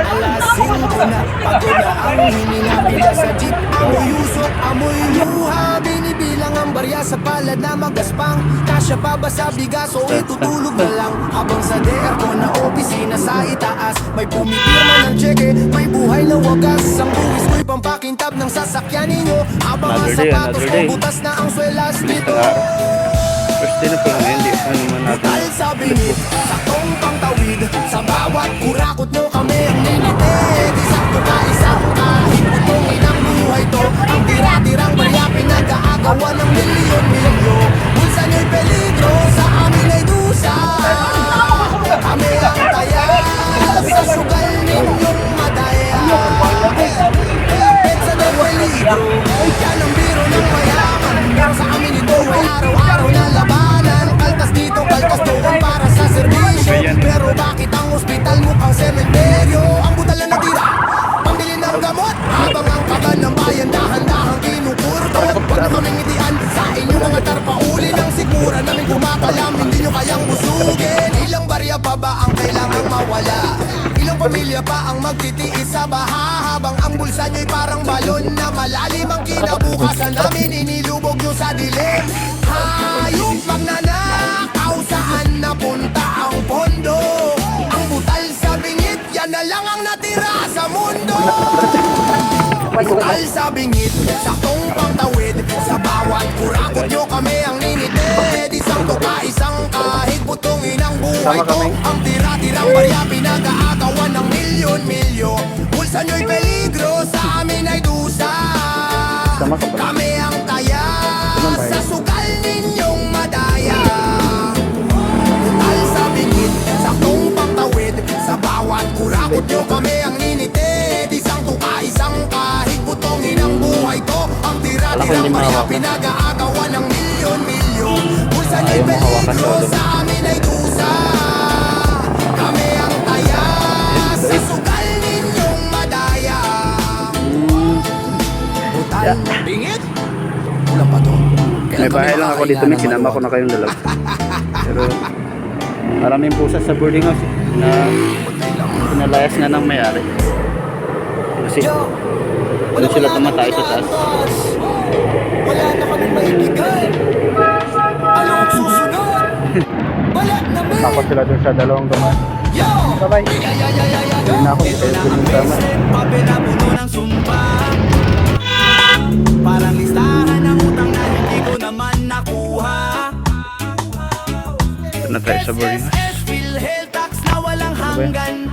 Alas 5 na, pagod na ang hininga pila sa jeep. Amoy usok, amoy luha. Binibilang ang barya sa palad na magaspang. Kasya pa ba sa bigas o itutulog na lang? Habang sa DR ko na opisina sa itaas, may pumipirma ng cheque, may buhay na wagas. Ang buwis ko'y pampakintab ng sasakyan ninyo. Habang ang sapatos ko butas na ang swelas nito. First day na po lang, hindi ano man natin. Butal sa bingit, saktong pangtawid. Sa bawat kurakot nyo kami ang nilitid. Isakto ka isang kahit putungin ang buhay to. Ang tira-tirang barya pinag-aagawan ng milyon-milyo. Bulsa nyo'y peligro, sa amin ay dusa. Kami ang taya, sa sugal ninyong madaya. Pensa ng peligro, yan ang biro ng mayaman. Pero sa amin ito ay araw-araw na labanan. Kaltas dito, kaltas doon para sa serbisyo. Pero bakit ang ospital mukhang sementeryo? Ang butal na natira, pambili ng gamot. Habang ang kaban ng bayan dahan-dahang kinukurtot. Huwag na kaming itian sa inyong mga tarpauli ng sigura namin kumakalam. Hindi nyo kayang busugin. Ilang barya pa ba ang kailangang mawala? Ilang pamilya pa ang magtitiis sa baha? Habang ang bulsa nyo'y parang balon na malalim. Ang kinabukasan namin inilubog nyo sa dilim. Hayop magnanakaw, saan napunta ang pondo? Ang butal sa bingit, yan na lang ang natira sa mundo. Butal sa bingit, saktong pangtawid. Sa bawat kurakot nyo kami ang ninitid. Isang tuka, isang kahig, putungin ang buhay ko. Ang tira-tirang barya pinag-aagawan ng milyon-milyo. Bulsa nyo'y peligro, sa amin ay dusa. Kami ang taya, sa sugal ninyong madaya. Butal sa bingit, saktong pangtawid. Sa bawat kurakot nyo kami ang ninitid. Isang tuka, isang kahig, putungin ang buhay ko. Ang tira-tirang barya pinag-aagawan ng milyon-milyo. Bulsa nyo'y peligro, sa amin ay dusa. Kami ang taya, sa sugal ninyong madaya. Butal, bingit. Kulang pa to. May bahay lang ako dito, may sinama ko na kayong dalawa. Pero maraming pusa sa boarding house na pinalayas na ng may-ari. Kasi doon sila tumatay sa taas. Wala na kami maibigay. Anong susunod? Wala na may. Takot sila doon sa dalawang gaman. Bye-bye. Hindi na ako, ito na ang tama. Papinapuno ng sumpa. Parang listahan ng utang na hindi ko naman nakuha. Ito na tayo sa boarding house. SSS, PhilHealth tax na walang hanggan.